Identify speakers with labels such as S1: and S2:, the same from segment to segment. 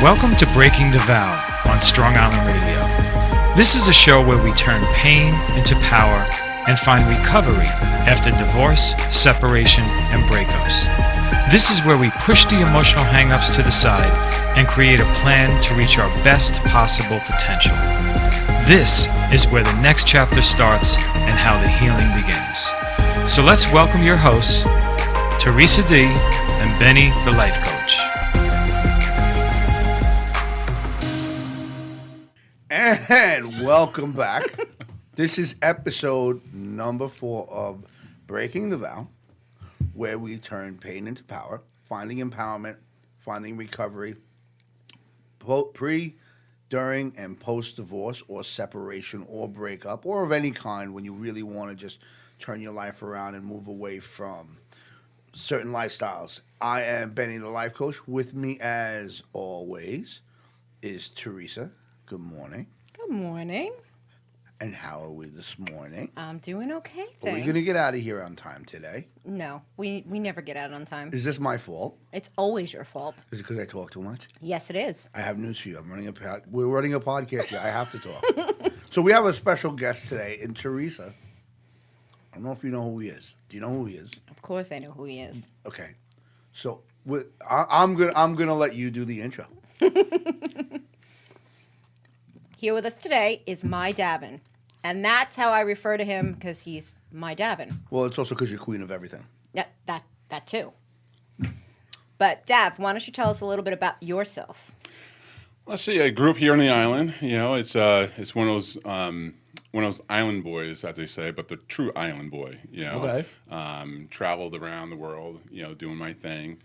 S1: Welcome to Breaking the Vow on Strong Island Radio. This is a show where we turn pain into power and find recovery after divorce, separation, and breakups. This is where we push the emotional hang-ups to the side and create a plan to reach our best possible potential. This is where the next chapter starts and how the healing begins. So let's welcome your hosts, Theresa D. and Benny, the life coach.
S2: And welcome back. This is episode number 4 of Breaking the Vow, where we turn pain into power, finding empowerment, finding recovery, pre, during, and post-divorce or separation or breakup or of any kind when you really want to just turn your life around and move away from certain lifestyles. I am Benny, the life coach. With me, as always, is Theresa. Good morning.
S3: Good morning.
S2: And how are we this morning?
S3: I'm doing okay, thanks.
S2: Are we going to get out of here on time today?
S3: No, we never get out on time.
S2: Is this my fault?
S3: It's always your fault.
S2: Is it because I talk too much?
S3: Yes, it is.
S2: I have news for you. We're running a podcast here. I have to talk. So we have a special guest today, and Theresa. I don't know if you know who he is. Do you know who he is?
S3: Of course I know who he is.
S2: Okay. So I'm gonna let you do the intro.
S3: Here with us today is my Davin. And that's how I refer to him because he's my Davin.
S2: Well, it's also because you're queen of everything.
S3: Yeah, that too. But Dav, why don't you tell us a little bit about yourself?
S4: Let's see. I grew up here on the island. You know, it's one of those island boys, as they say, but the true island boy. You know,
S2: okay.
S4: Traveled around the world. You know, doing my thing,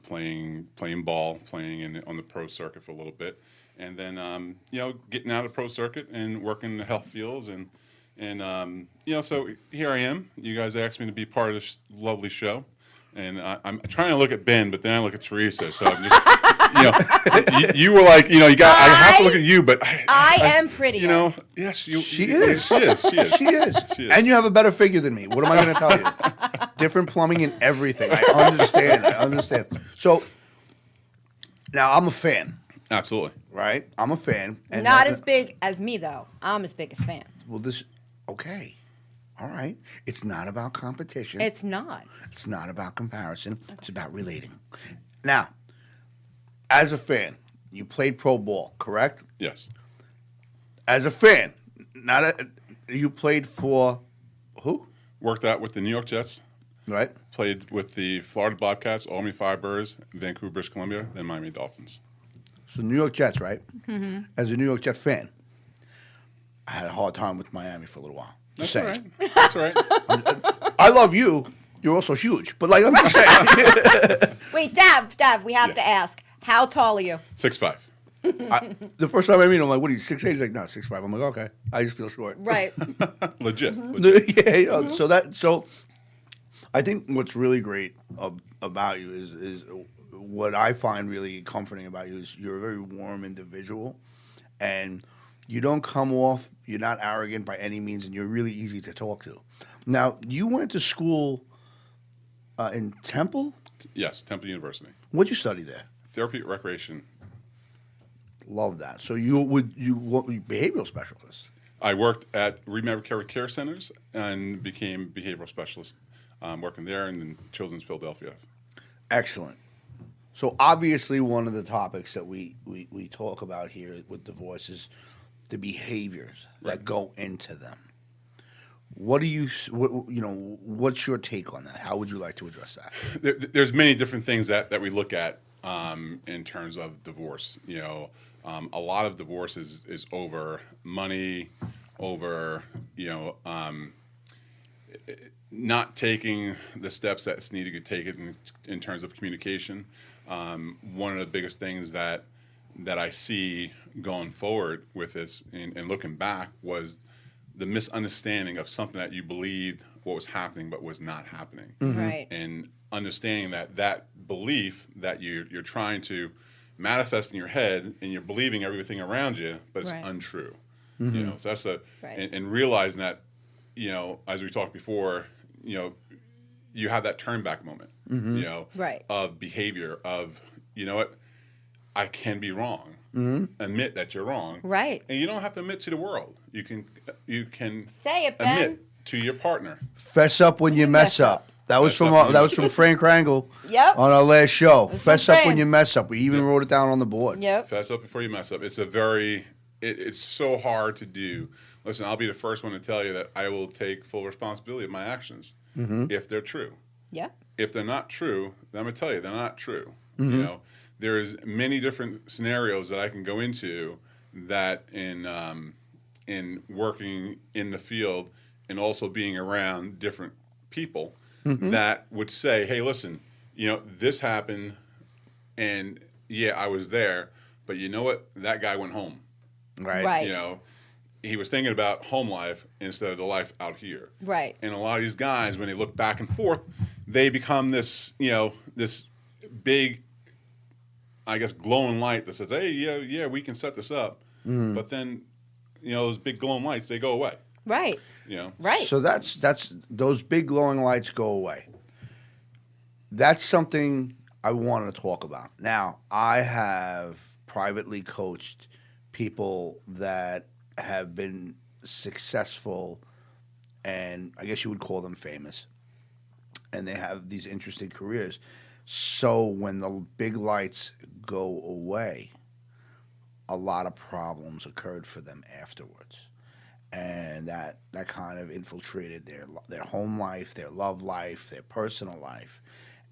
S4: playing ball, playing on the pro circuit for a little bit. And then, getting out of the pro circuit and working in the health fields. And so here I am. You guys asked me to be part of this lovely show. And I'm trying to look at Ben, but then I look at Theresa. So I'm just, you were like, I have to look at you, but
S3: I am pretty.
S4: Yes,
S2: She is.
S4: She is.
S2: She is. And you have a better figure than me. What am I going to tell you? Different plumbing and everything. I understand. So now I'm a fan.
S4: Absolutely.
S2: Right? I'm a fan. And
S3: Not as big as me, though. I'm his biggest fan.
S2: Well, okay. All right. It's not about competition.
S3: It's not.
S2: It's not about comparison. Okay. It's about relating. Now, as a fan, you played pro ball, correct?
S4: Yes.
S2: As a fan, you played for who?
S4: Worked out with the New York Jets.
S2: Right.
S4: Played with the Florida Bobcats, Albany Firebirds, Vancouver, British Columbia, then Miami Dolphins.
S2: So New York Jets, right?
S3: Mm-hmm.
S2: As a New York Jet fan, I had a hard time with Miami for a little while.
S4: That's all right. That's all right.
S2: I love you. You're also huge. But I'm just saying.
S3: Wait, Dav, we have to ask, how tall are you?
S4: 6'5".
S2: The first time I meet him, I'm like, what are you, 6'8"? He's like, no, 6'5". I'm like, okay. I just feel short.
S3: Right.
S4: Legit.
S2: Yeah. So I think what's really great about you is what I find really comforting about you is you're a very warm individual, and you don't come off, you're not arrogant by any means, and you're really easy to talk to. Now, you went to school in Temple?
S4: Yes, Temple University.
S2: What'd you study there?
S4: Therapeutic recreation.
S2: Love that. So you behavioral specialist?
S4: I worked at Rehab Care Centers and became behavioral specialist, working there and in Children's Philadelphia.
S2: Excellent. So obviously one of the topics that we talk about here with divorce is the behaviors that go into them. What's your take on that? How would you like to address that?
S4: There's many different things that we look at in terms of divorce. A lot of divorce is over money, over not taking the steps that's needed to take it in terms of communication. One of the biggest things that I see going forward with this and looking back was the misunderstanding of something that you believed what was happening but was not happening.
S3: Mm-hmm. Right.
S4: And understanding that belief that you're trying to manifest in your head and you're believing everything around you, but it's untrue.
S2: Mm-hmm.
S4: So that's and realizing that, as we talked before, you have that turn back moment,
S2: mm-hmm.
S4: of behavior of, I can be wrong. Admit that you're wrong.
S3: Right.
S4: And you don't have to admit to the world. You can
S3: Say it, Ben.
S4: admit to your partner.
S2: Fess up when you mess up. That was from Frank Rangel.
S3: Yep.
S2: On our last show.
S3: That's
S2: Fess
S3: what I'm
S2: up when
S3: saying.
S2: you mess up. We even wrote it down on the board.
S3: Yep.
S4: Fess up before you mess up. It's it's so hard to do. Listen, I'll be the first one to tell you that I will take full responsibility of my actions if they're true.
S3: Yep.
S4: If they're not true, then I'm gonna tell you they're not true. You know, there's many different scenarios that I can go into that in working in the field and also being around different people that would say, hey, listen, you know, this happened and yeah, I was there, but you know what? That guy went home.
S3: Right.
S4: You know, he was thinking about home life instead of the life out here.
S3: Right.
S4: And a lot of these guys, when they look back and forth, they become this, you know, this big, I guess, glowing light that says, hey, yeah, we can set this up. But then, you know, those big glowing lights, they go away.
S3: Right.
S4: You know?
S3: Right.
S2: So that's those big glowing lights go away. That's something I want to talk about. Now, I have privately coached people that have been successful and I guess you would call them famous. And they have these interesting careers. So when the big lights go away, a lot of problems occurred for them afterwards. And that kind of infiltrated their home life, their love life, their personal life.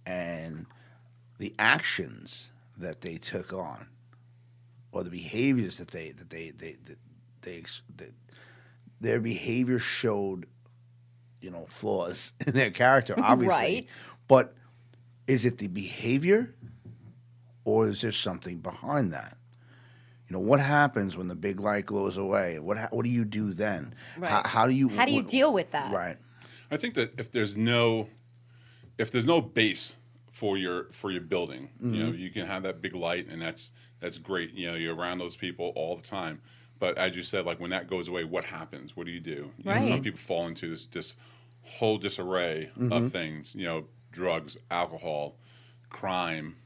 S2: And the actions that they took on or the behaviors that their behavior showed, you know, flaws in their character, obviously.
S3: Right.
S2: But is it the behavior or is there something behind that? You know, what happens when the big light glows away? What do you do then?
S3: Right.
S2: How do you
S3: deal with that?
S2: Right.
S4: I think that if there's no base for your building, you know, you can have that big light and that's great. You know, you're around those people all the time. But as you said, like when that goes away, what happens? What do you do? You know, some people fall into this whole disarray of things. You know, drugs, alcohol, crime.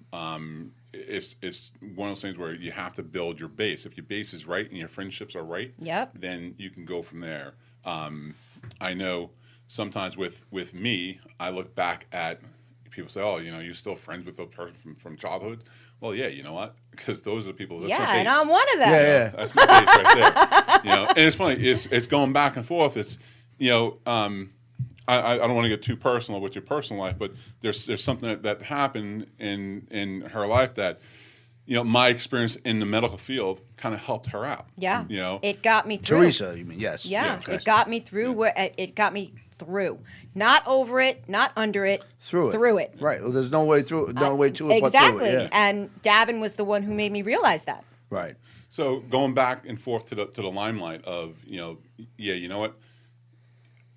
S4: It's one of those things where you have to build your base. If your base is right and your friendships are right, then you can go from there. I know sometimes with me, I look back at people say, "Oh, you know, you're still friends with a person from childhood." Well, yeah, you know what? Because those are the people. That's my base.
S3: And I'm one of them.
S2: Yeah.
S4: That's my base right there. You know, and it's funny. It's going back and forth. It's, you know, I don't want to get too personal with your personal life, but there's something that happened in her life that, you know, my experience in the medical field kind of helped her out.
S3: Yeah.
S4: You know,
S3: It got me through.
S2: Theresa, you mean? Yes.
S3: Yeah.
S2: Okay.
S3: It got me through where it got me through. Not over it, not under it.
S2: Through it.
S3: it.
S2: Right. Well, there's no way through it, no way to it
S3: Exactly.
S2: but through it. Yeah.
S3: And Davin was the one who made me realize that.
S2: Right.
S4: So going back and forth to the limelight of, you know, yeah, you know what?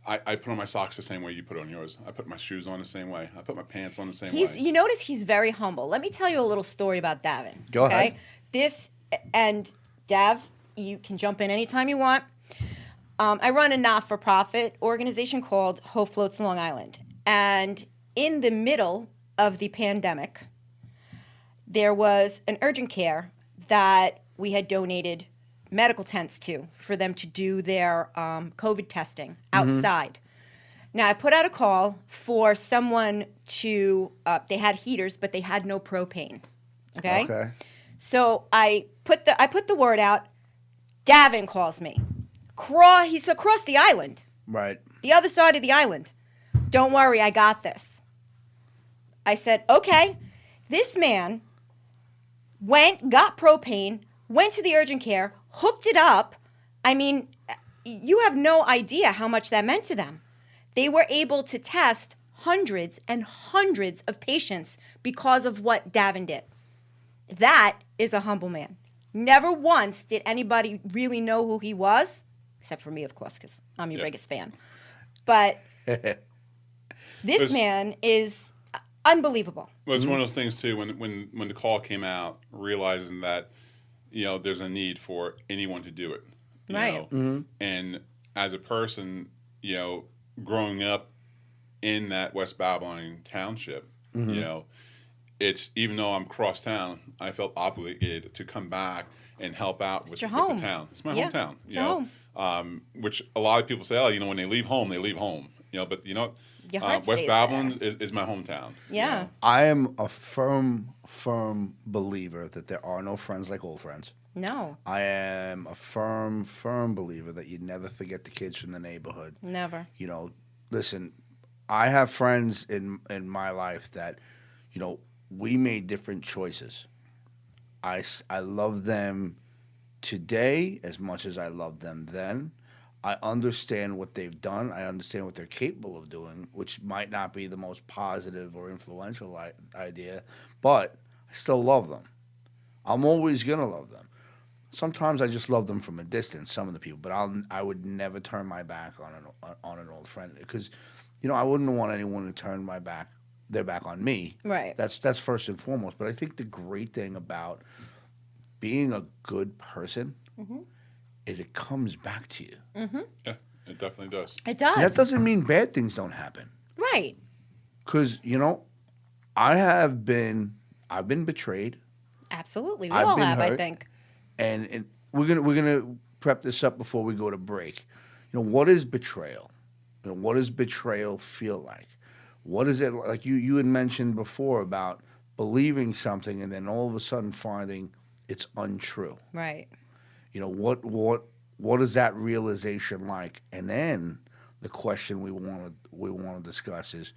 S4: I put on my socks the same way you put on yours. I put my shoes on the same way. I put my pants on the same way.
S3: You notice he's very humble. Let me tell you a little story about Davin.
S2: Go ahead.
S3: And Dav, you can jump in anytime you want. I run a not-for-profit organization called Hope Floats Long Island. And in the middle of the pandemic, there was an urgent care that we had donated medical tents to for them to do their COVID testing outside. Now, I put out a call for someone to, they had heaters, but they had no propane. Okay. So I put the word out. Davin calls me. He's across the island.
S2: Right.
S3: The other side of the island. Don't worry, I got this. I said, okay. This man got propane, went to the urgent care, hooked it up. I mean, you have no idea how much that meant to them. They were able to test hundreds and hundreds of patients because of what Davin did. That is a humble man. Never once did anybody really know who he was, except for me, of course, because I'm your biggest fan. But this man is unbelievable.
S4: Well, it's one of those things too. When the call came out, realizing that, you know, there's a need for anyone to do it, you know? And as a person, you know, growing up in that West Babylon township, you know, it's even though I'm cross town, I felt obligated to come back and help out with
S3: your
S4: the
S3: home.
S4: town. It's my
S3: Yeah,
S4: hometown.
S3: it's your home.
S4: Which a lot of people say, oh, when they leave home, they leave home. But
S3: Your heart
S4: West
S3: stays
S4: Babylon is my hometown.
S3: Yeah.
S2: I am a firm believer that there are no friends like old friends.
S3: No,
S2: I am a firm believer that you never forget the kids from the neighborhood.
S3: never.
S2: Listen, I have friends in my life that, we made different choices. I love them today as much as I loved them then. I understand what they've done. I understand what they're capable of doing, which might not be the most positive or influential idea, but I still love them. I'm always going to love them. Sometimes I just love them from a distance, some of the people, but I would never turn my back on an old friend because, I wouldn't want anyone to turn their back on me.
S3: Right.
S2: That's first and foremost. But I think the great thing about being a good person is it comes back to you.
S3: Mm-hmm.
S4: Yeah, it definitely does.
S3: It does.
S2: And that doesn't mean bad things don't happen.
S3: Right.
S2: Because, I've been betrayed.
S3: Absolutely. We
S2: I've
S3: all
S2: been
S3: have, I
S2: hurt.
S3: think.
S2: And we're gonna prep this up before we go to break. What is betrayal? What does betrayal feel like? What is it like? You had mentioned before about believing something and then all of a sudden finding it's untrue.
S3: Right.
S2: What is that realization like? And then the question we want to discuss is,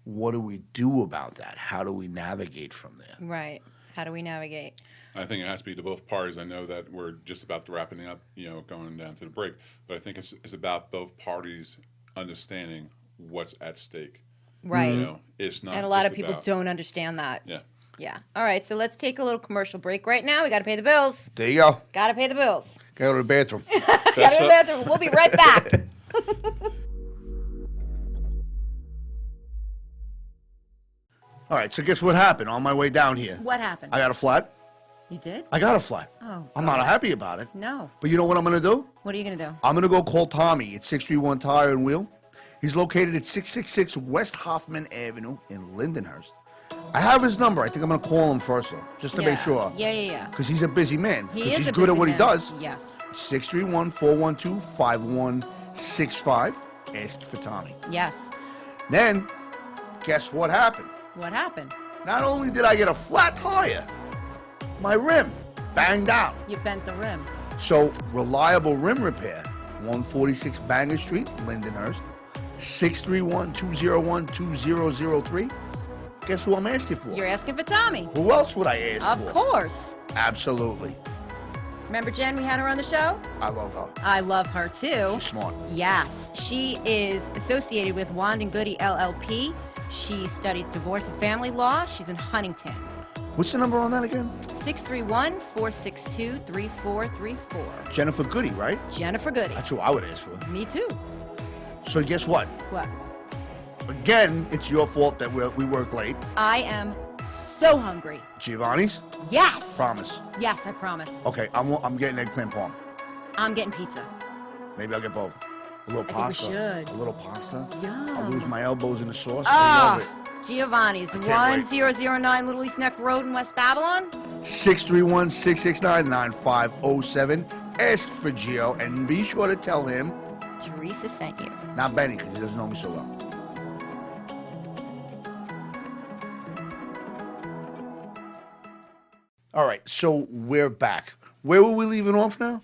S2: what do we do about that? How do we navigate from there?
S3: Right. How do we navigate?
S4: I think it has to be to both parties. I know that we're just about to wrapping up, going down to the break. But I think it's about both parties understanding what's at stake.
S3: Right.
S4: It's not.
S3: And a lot
S4: just
S3: of people
S4: about,
S3: don't understand that.
S4: Yeah.
S3: Yeah. All right. So let's take a little commercial break right now. We got to pay the bills.
S2: There you go.
S3: Got to pay the bills.
S2: Gotta go to the bathroom.
S3: Got to go to the bathroom. We'll be right back.
S2: All right, so guess what happened on my way down here?
S3: What happened?
S2: I got a flat.
S3: You did?
S2: I got a flat.
S3: Oh.
S2: I'm not happy about it.
S3: No.
S2: But you know what I'm going to do?
S3: What are you going to do?
S2: I'm going to go call Tommy at 631 Tire and Wheel. He's located at 666 West Hoffman Avenue in Lindenhurst. I have his number. I think I'm going to call him first, though, just to make sure.
S3: Yeah.
S2: Because he's a busy man.
S3: He
S2: Because
S3: is
S2: he's
S3: a
S2: good at
S3: busy
S2: what he
S3: man.
S2: does.
S3: Yes.
S2: 631-412-5165. Ask for Tommy.
S3: Yes.
S2: Then, guess what happened?
S3: What happened?
S2: Not only did I get a flat tire, my rim banged out.
S3: You bent the rim.
S2: So, Reliable Rim Repair, 146 Banger Street, Lindenhurst, 631-201-2003. Guess who I'm asking for?
S3: You're asking for Tommy.
S2: Who else would I ask for?
S3: Of course.
S2: Absolutely.
S3: Remember Jen, we had her on the show?
S2: I love her.
S3: I love her too.
S2: She's smart.
S3: Yes. She is associated with Wand and Goody LLP. She studies divorce and family law. She's in Huntington.
S2: What's the number on that again?
S3: 631-462-3434.
S2: Jennifer Goody, right?
S3: Jennifer Goody.
S2: That's who I would ask for.
S3: Me too.
S2: So guess what?
S3: What?
S2: Again, it's your fault that we work late.
S3: I am so hungry.
S2: Giovanni's?
S3: Yes.
S2: Promise.
S3: Yes, I promise.
S2: Okay, I'm getting eggplant parm.
S3: I'm getting pizza.
S2: Maybe I'll get both. A little
S3: I think we
S2: pasta.
S3: should.
S2: A little pasta.
S3: Yum.
S2: I'll lose my elbows in the sauce. I
S3: Ah,
S2: love it.
S3: Giovanni's,
S2: I can't wait.
S3: 1009 Little East Neck Road in West Babylon.
S2: 631-669-9507. Ask for Gio and be sure to tell him,
S3: Theresa sent you.
S2: not Benny, because he doesn't know me so well. All right, so we're back. Where were we leaving off now?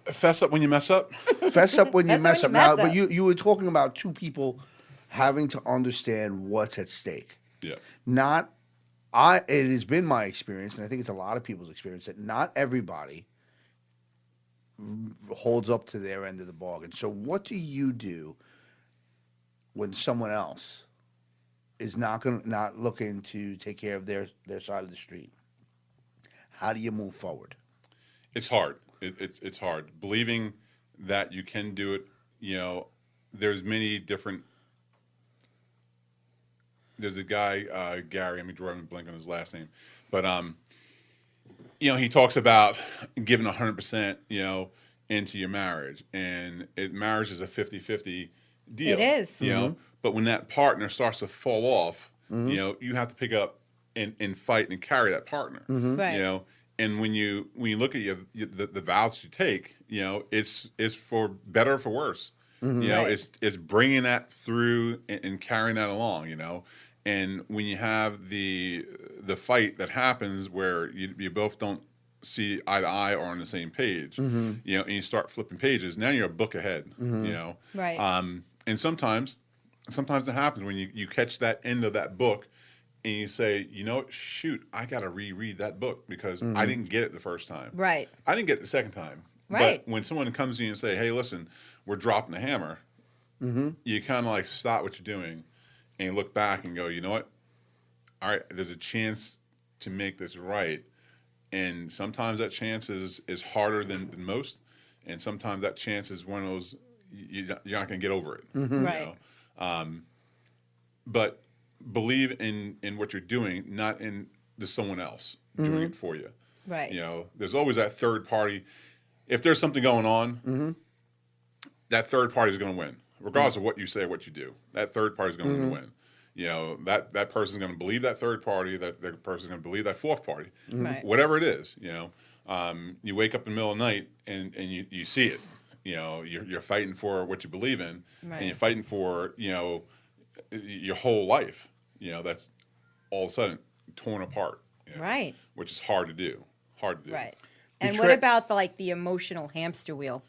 S4: Fess up when you mess up.
S2: Fess up when you
S3: Fess up
S2: mess
S3: when
S2: up.
S3: you
S2: Now,
S3: mess
S2: but
S3: up.
S2: you were talking about two people having to understand what's at stake.
S4: Yeah.
S2: It has been my experience, and I think it's a lot of people's experience, that not everybody holds up to their end of the bargain. So what do you do when someone else is not looking to take care of their side of the street? How do you move forward?
S4: It's hard. It's hard. Believing that you can do it, there's many different. There's a guy, Gary, I'm drawing a blank on his last name, but he talks about giving 100%, into your marriage, and marriage is a 50-50 deal.
S3: It is.
S4: But when that partner starts to fall off, you know, you have to pick up and fight and carry that partner.
S3: Right.
S4: You know, and when you look at the vows you take, you know, it's for better or for worse. You know,
S3: Right.
S4: it's bringing that through and carrying that along. You know, and when you have the fight that happens where you both don't see eye to eye or on the same page, you know, and you start flipping pages. Now you're a book ahead. You know,
S3: Right.
S4: and sometimes it happens when you catch that end of that book and you say, you know, shoot, I got to reread that book because I didn't get it the first time.
S3: Right.
S4: I didn't get it the second time.
S3: Right.
S4: But when someone comes to you and say, hey, listen, we're dropping the hammer, you kind of like stop what you're doing and you look back and go, you know what? All right, there's a chance to make this right. And sometimes that chance is harder than most. And sometimes that chance is one of those, you're not going to get over it.
S3: Right.
S4: Know? But believe in what you're doing, not in someone else doing it for you.
S3: Right.
S4: You know, there's always that third party. If there's something going on, that third party is going to win, regardless of what you say, what you do. That third party is going to win. You know, that person is going to believe that third party. That person is going to believe that fourth party.
S3: Right.
S4: Whatever it is, you know, you wake up in the middle of the night and you see it. You know, you're fighting for what you believe in,
S3: Right.
S4: and you're fighting for, you know, your whole life. You know, that's all of a sudden torn apart. You know,
S3: Right.
S4: which is hard to do. Hard to do.
S3: Right. And
S2: Betray-
S3: what about the emotional hamster wheel?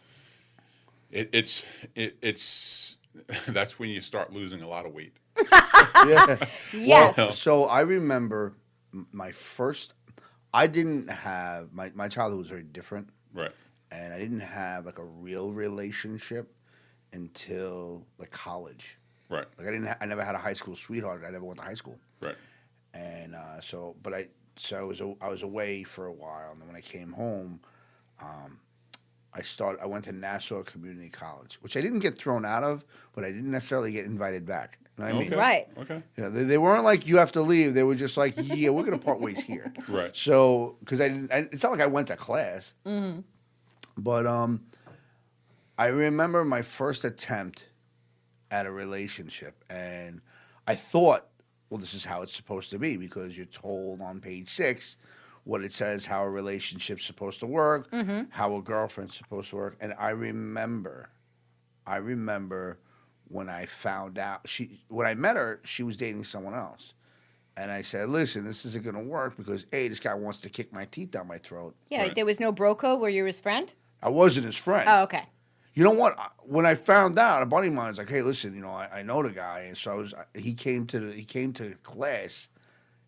S4: It's that's when you start losing a lot of weight.
S2: Yeah.
S3: Yes.
S4: Well,
S2: So I remember my first. I didn't have my childhood was very different,
S4: Right.
S2: and I didn't have like a real relationship until like college.
S4: Right.
S2: Like I never had a high school sweetheart. I never went to high school,
S4: Right.
S2: and I was away for a while, and then when I came home, I went to Nassau Community College, which I didn't get thrown out of, but I didn't necessarily get invited back. You know what I mean?
S4: Okay.
S3: Right.
S4: Okay.
S2: You know, they weren't like you have to leave. They were just like, yeah, we're gonna part ways here.
S4: Right.
S2: So, because it's not like I went to class, but I remember my first attempt at a relationship, and I thought, well, this is how it's supposed to be because you're told on page 6 what it says how a relationship's supposed to work, how a girlfriend's supposed to work, and I remember when I found out when I met her, she was dating someone else. And I said, listen, this isn't going to work because, A, this guy wants to kick my teeth down my throat.
S3: Yeah.
S4: Right.
S3: There was no bro code where you were his friend.
S2: I wasn't his friend.
S3: Oh, okay.
S2: You know what? When I found out, a buddy of mine's like, hey, listen, you know, I know the guy. And so he came to class,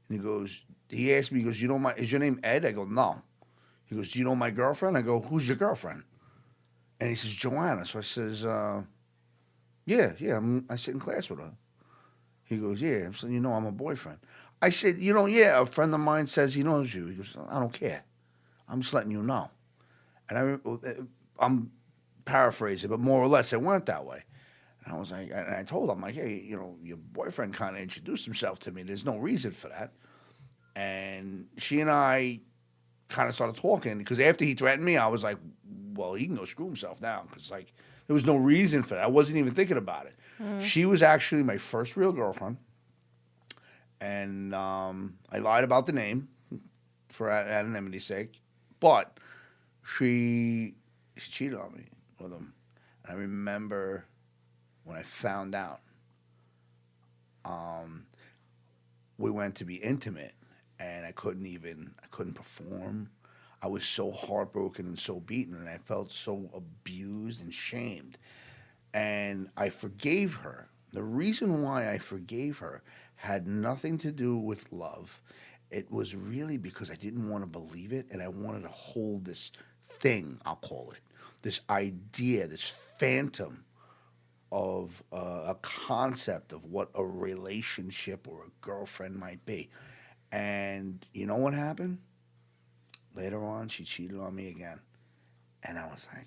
S2: and he asked me, he goes, is your name Ed? I go, no. He goes, do you know my girlfriend? I go, who's your girlfriend? And he says, Joanna. So I says, yeah, I sit in class with her. He goes, yeah. So you know I'm a boyfriend. I said, yeah, a friend of mine says he knows you. He goes, I don't care. I'm just letting you know. And I'm paraphrasing, but more or less it went that way. And I was like, and I told him, like, hey, your boyfriend kind of introduced himself to me. There's no reason for that. And she and I kind of started talking because after he threatened me, I was like, well, he can go screw himself now because like there was no reason for that. I wasn't even thinking about it. She was actually my first real girlfriend, and I lied about the name for anonymity's sake, but she cheated on me with him. And I remember when I found out, we went to be intimate, and I couldn't perform. I was so heartbroken and so beaten, and I felt so abused and shamed. And I forgave her. The reason why I forgave her had nothing to do with love. It was really because I didn't want to believe it, and I wanted to hold this thing, I'll call it, this idea, this phantom of a concept of what a relationship or a girlfriend might be. And you know what happened? Later on, she cheated on me again. And I was like,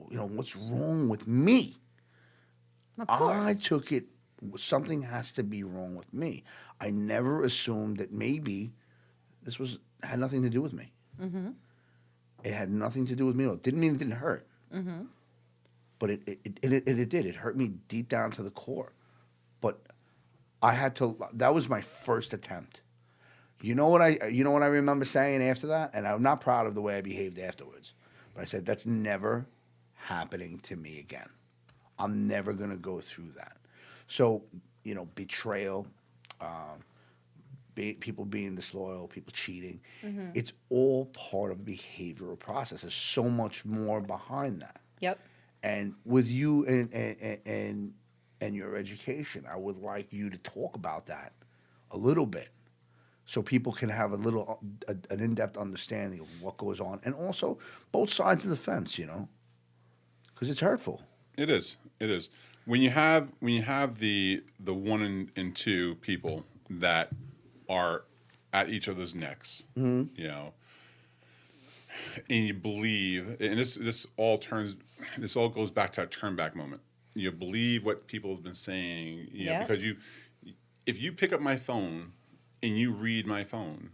S2: what's wrong with me?
S3: Of course.
S2: I took it, something has to be wrong with me. I never assumed that maybe this had nothing to do with me.
S3: Mm-hmm.
S2: It had nothing to do with me at all. It didn't mean it didn't hurt.
S3: Mm-hmm.
S2: But it did. It hurt me deep down to the core. But I had to. That was my first attempt. You know what I remember saying after that, and I'm not proud of the way I behaved afterwards. But I said that's never happening to me again. I'm never gonna go through that. So betrayal, people being disloyal, people cheating. It's all part of the behavioral process. There's so much more behind that.
S3: Yep.
S2: And with you and your education, I would like you to talk about that a little bit, so people can have an in-depth understanding of what goes on, and also both sides of the fence. Because it's hurtful.
S4: It is. It is. When you have the one and two people that are at each other's necks, and you believe, and this all goes back to that turn back moment. You believe what people have been saying, because if you pick up my phone and you read my phone,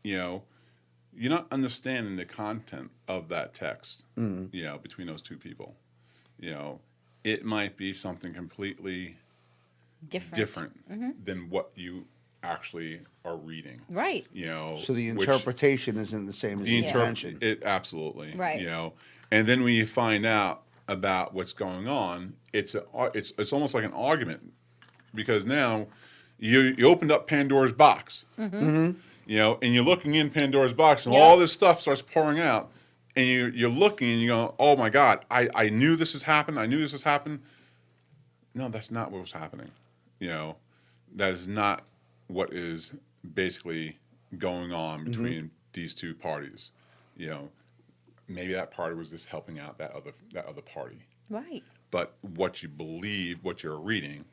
S4: you're not understanding the content of that text, between those two people. It might be something completely different than what you actually are reading.
S3: Right.
S2: So the interpretation isn't the same as the intention.
S4: It absolutely.
S3: Right.
S4: And then when you find out about what's going on, it's almost like an argument, because now you opened up Pandora's box. And you're looking in Pandora's box, and all this stuff starts pouring out, and you're looking and you go, oh my God, I knew this has happened. I knew this has happened. No, that's not what was happening. That is not what is basically going on between these two parties. Maybe that party was just helping out that other party.
S3: Right.
S4: But what you believe, what you're reading,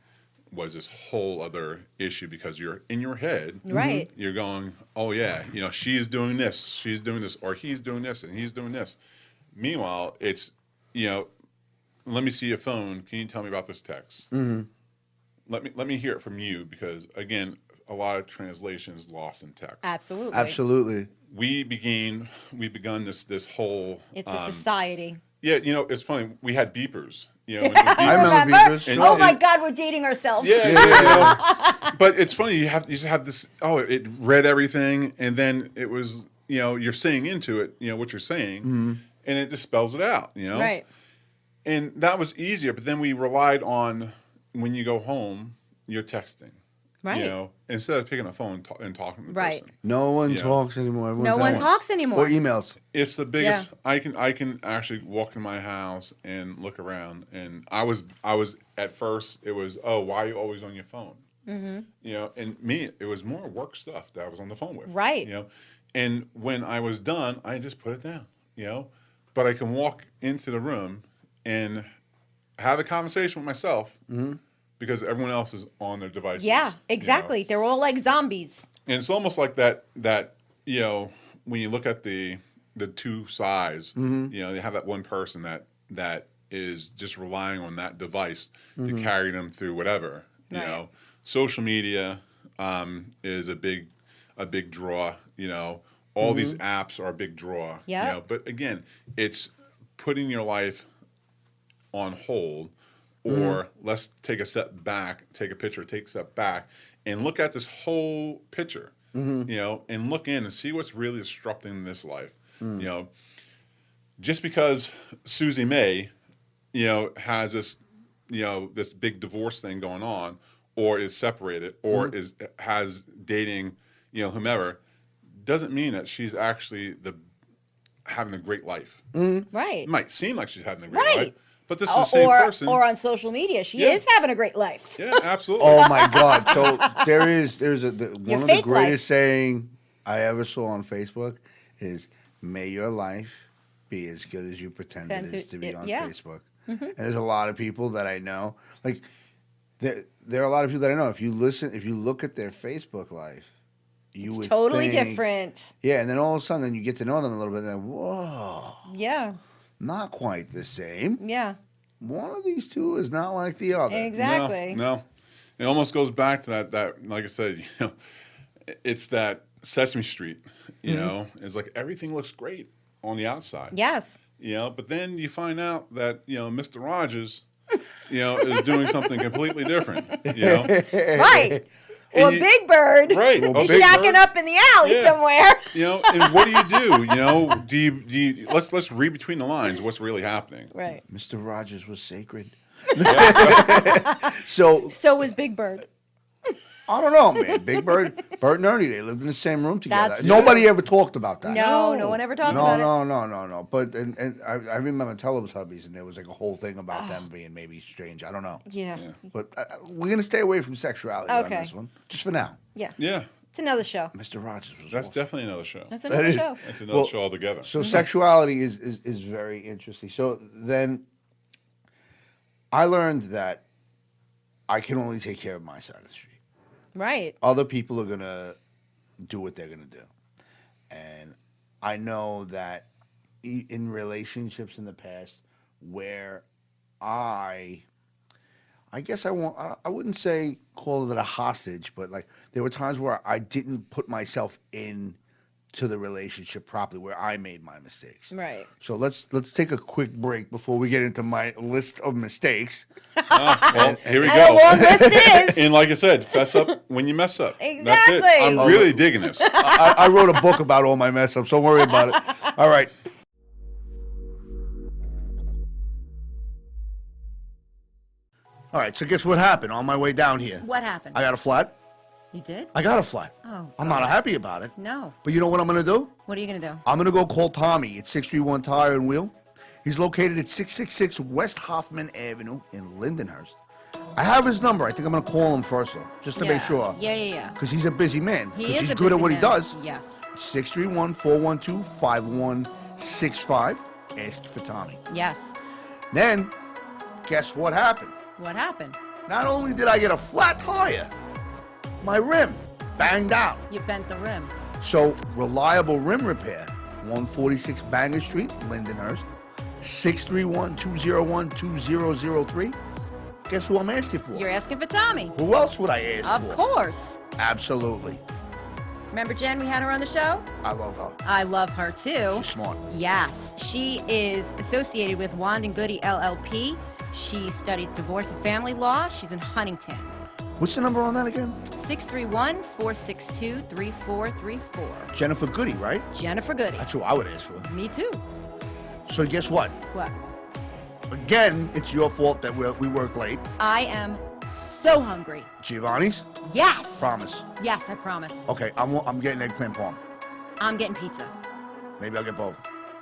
S4: was this whole other issue, because you're in your head.
S3: Right.
S4: You're going, oh yeah, she's doing this, or he's doing this, and he's doing this. Meanwhile, it's, let me see your phone. Can you tell me about this text? Let me hear it from you, because again, a lot of translation is lost in text.
S3: Absolutely.
S4: We've begun this whole.
S3: It's a society.
S4: Yeah, it's funny. We had beepers.
S2: I remember beepers.
S3: Oh my God, we're dating ourselves.
S4: Yeah. But it's funny. You have this. Oh, it read everything, and then it was. You're saying into it. What you're saying, and it just spells it out.
S3: Right.
S4: And that was easier. But then we relied on, when you go home, you're texting.
S3: Right.
S4: Instead of picking a phone and talking to the person.
S2: No one talks anymore.
S3: No one talks anymore.
S2: Or emails.
S4: It's the biggest. I can actually walk in my house and look around, and I was at first, it was, oh, why are you always on your phone? And me, it was more work stuff that I was on the phone with.
S3: Right.
S4: And when I was done, I just put it down. But I can walk into the room and have a conversation with myself. Because everyone else is on their devices.
S3: Yeah, exactly. They're all like zombies.
S4: And it's almost like that when you look at the two sides, you have that one person that is just relying on that device to carry them through whatever. Social media is a big draw. All these apps are a big draw.
S3: Yeah.
S4: But again, it's putting your life on hold. Or let's take a step back, take a step back, and look at this whole picture, and look in and see what's really disrupting this life. Just because Susie May, has this, this big divorce thing going on, or is separated, or has dating, whomever, doesn't mean that she's actually having a great life.
S3: Right.
S4: It might seem like she's having a great life. But this is the same person.
S3: Or on social media, she is having a great life.
S4: Yeah, absolutely.
S2: Oh my God! So there's one of the greatest
S3: life.
S2: saying I ever saw on Facebook is, "May your life be as good as you pretend it is to be on Facebook." And there's a lot of people that I know. Like there are a lot of people that I know. If you look at their Facebook life,
S3: It's
S2: would
S3: totally
S2: think,
S3: different.
S2: Yeah, and then all of a sudden, then you get to know them a little bit, and then whoa,
S3: Yeah.
S2: not quite the same.
S3: Yeah.
S2: One of these two is not like the other.
S3: Exactly.
S4: No. It almost goes back to that like I said, it's that Sesame Street, it's like everything looks great on the outside.
S3: Yes.
S4: But then you find out that, Mr. Rogers, is doing something completely different.
S3: Right. Or
S4: you-
S3: Big Bird
S4: Right.
S3: is
S4: Well, Big
S3: shacking
S4: Bird.
S3: up in the alley
S4: Yeah.
S3: somewhere.
S4: And what do you do? Do you let's read between the lines. What's really happening?
S3: Right.
S2: Mr. Rogers was sacred. So
S3: So was Big Bird.
S2: I don't know, man. Big Bird, Bert and Ernie, they lived in the same room together.
S3: That's
S2: Nobody
S3: true.
S2: ever talked about that.
S3: No one ever talked about it.
S2: No. But and I remember Teletubbies, and there was like a whole thing about them being maybe strange. I don't know.
S3: Yeah.
S2: But we're gonna stay away from sexuality on
S3: Okay.
S2: this one, just for now.
S3: Yeah.
S4: Yeah,
S3: It's another show.
S2: Mr. Rogers was
S4: that's
S2: awesome.
S4: definitely another show.
S3: That's another
S2: is-
S3: show.
S4: That's another
S2: Well,
S4: show altogether.
S2: So sexuality is very interesting. So then I learned that I can only take care of my side of the street.
S3: Right.
S2: Other people are gonna do what they're gonna do, and I know that in relationships in the past where I guess I wouldn't say call it a hostage, but like there were times where I didn't put myself in to the relationship properly, where I made my mistakes.
S3: Right.
S2: So let's take a quick break before we get into my list of mistakes.
S4: Well, here we
S3: And a
S4: go.
S3: long list is.
S4: And like I said, fess up when you mess up. That's
S3: Exactly.
S4: it. I'm really digging this.
S2: I wrote a book about all my mess ups. Don't worry about it. All right. All right. So guess what happened on my way down here?
S3: What happened?
S2: I got a flat.
S3: You did?
S2: I got a flat.
S3: Oh.
S2: I'm not happy about it.
S3: No.
S2: But you know what I'm going to do?
S3: What are you going to do?
S2: I'm going to go call Tommy at 631 Tire and Wheel. He's located at 666 West Hoffman Avenue in Lindenhurst. I have his number. I think I'm going to call him first, though, just to make sure.
S3: Yeah.
S2: Because he's a busy man.
S3: He
S2: Because
S3: is
S2: he's
S3: a
S2: good at
S3: busy
S2: what he
S3: man.
S2: does.
S3: Yes.
S2: 631-412-5165. Ask for Tommy.
S3: Yes.
S2: Then, guess what happened?
S3: What happened?
S2: Not only did I get a flat tire, my rim banged out.
S3: You bent the rim.
S2: So, Reliable Rim Repair, 146 Banger Street, Lindenhurst, 631-201-2003. Guess who I'm asking for?
S3: You're asking for Tommy.
S2: Who else would I ask
S3: Of
S2: for?
S3: course.
S2: Absolutely.
S3: Remember Jen, we had her on the show?
S2: I love her.
S3: I love her too.
S2: She's smart.
S3: Yes. She is associated with Wand and Goody LLP. She studies divorce and family law. She's in Huntington.
S2: What's the number on that again?
S3: 631-462-3434.
S2: Jennifer Goody, right?
S3: Jennifer Goody.
S2: That's who I would ask for.
S3: Me too.
S2: So guess what?
S3: What?
S2: Again, it's your fault that we work late.
S3: I am so hungry.
S2: Giovanni's?
S3: Yes.
S2: Promise.
S3: Yes, I promise.
S2: Okay, I'm getting eggplant parm.
S3: I'm getting pizza.
S2: Maybe I'll get both.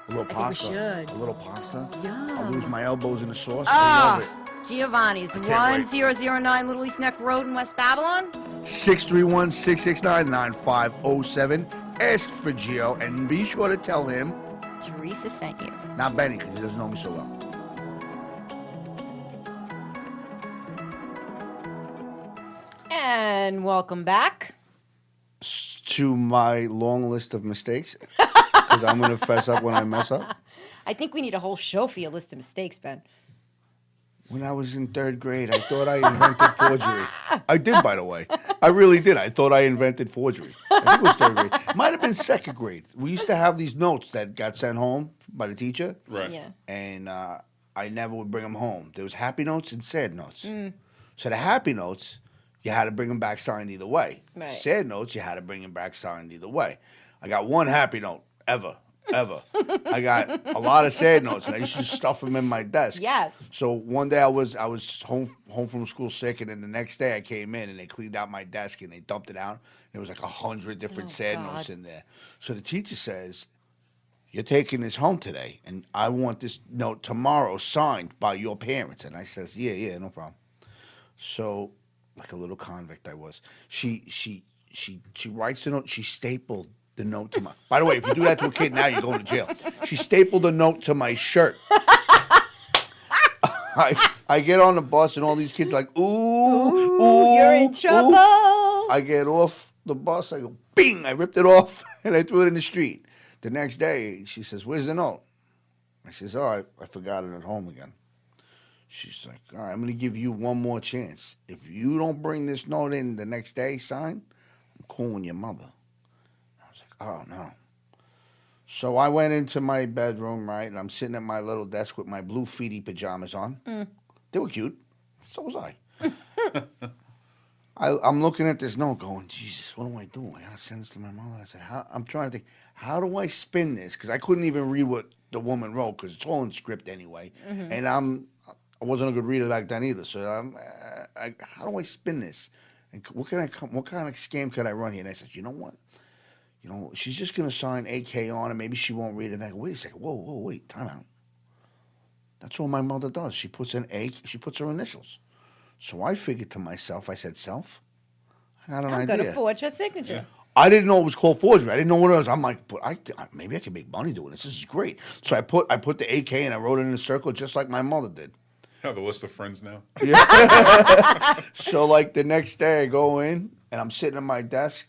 S2: A little
S3: I think we
S2: pasta.
S3: should.
S2: A little pasta.
S3: Yum.
S2: I'll lose my elbows in the sauce. I
S3: Ah,
S2: love it.
S3: Giovanni's,
S2: can't wait.
S3: 1009 Little East Neck Road in West Babylon.
S2: 631-669-9507. Ask for Gio and be sure to tell him,
S3: Theresa sent you.
S2: not Benny, because he doesn't know me so well.
S3: And welcome back.
S2: To my long list of mistakes, because I'm going to fess up when I mess up.
S3: I think we need a whole show for your list of mistakes, Ben.
S2: When I was in third grade, I thought I invented forgery. I did, by the way. I really did. I thought I invented forgery. I think it was third grade. Might have been second grade. We used to have these notes that got sent home by the teacher,
S4: Right.
S3: Yeah.
S2: and I never would bring them home. There was happy notes and sad notes.
S3: Mm.
S2: So the happy notes, you had to bring them back signed either way.
S3: Right.
S2: Sad notes, you had to bring them back signed either way. I got one happy note, ever. I got a lot of sad notes, and I used to stuff them in my desk.
S3: Yes.
S2: So one day I was home from school sick, and then the next day I came in and they cleaned out my desk and they dumped it out. There was like 100 different
S3: Oh,
S2: sad
S3: God.
S2: notes in there. So the teacher says, "You're taking this home today, and I want this note tomorrow signed by your parents." And I says, "Yeah, no problem." So, like a little convict I was, she writes the note. She stapled the note to my. By the way, if you do that to a kid now, you're going to jail. She stapled a note to my shirt. I get on the bus and all these kids are like, ooh,
S3: You're in trouble.
S2: I get off the bus. I go, bing! I ripped it off and I threw it in the street. The next day, she says, "Where's the note?" I says, "Oh, I forgot it at home again." She's like, "All right, I'm going to give you one more chance. If you don't bring this note in the next day, signed, I'm calling your mother." I was like, "Oh, no." So I went into my bedroom, right, and I'm sitting at my little desk with my blue feety pajamas on. They were cute. So was I. I'm looking at this note going, Jesus, what do I do? I got to send this to my mother. I said, I'm trying to think, how do I spin this? Because I couldn't even read what the woman wrote because it's all in script anyway. And I wasn't a good reader back then either. So how do I spin this? And what kind of scam could I run here? And I said, you know what? She's just going to sign AK on it. Maybe she won't read it. And I go, wait a second. Whoa, wait, time out. That's all my mother does. She puts she puts her initials. So I figured to myself, I said, self, I got an
S3: I'm
S2: idea.
S3: going to forge her signature.
S2: I didn't know it was called forgery. I didn't know what it was. I'm like, but maybe I can make money doing this. This is great. So I put the AK and I wrote it in a circle just like my mother did.
S4: I have a list of friends now.
S2: Yeah. So like the next day I go in and I'm sitting at my desk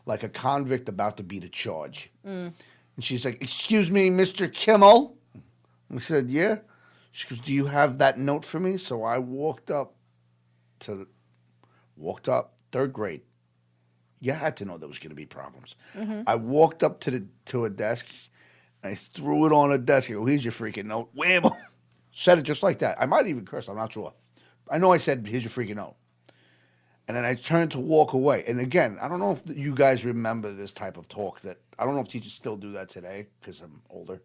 S2: like a convict about to beat a charge. And she's like, excuse me, Mr. Kimmel? I said, yeah. She goes, do you have that note for me? So I walked up, third grade. You had to know there was going to be problems. I walked up to a desk, and I threw it on a desk. I go, here's your freaking note. Wham! Said it just like that. I might even curse. I'm not sure. I know I said, here's your freaking note. And then I turned to walk away. And again, I don't know if you guys remember this type of talk. I don't know if teachers still do that today because I'm older.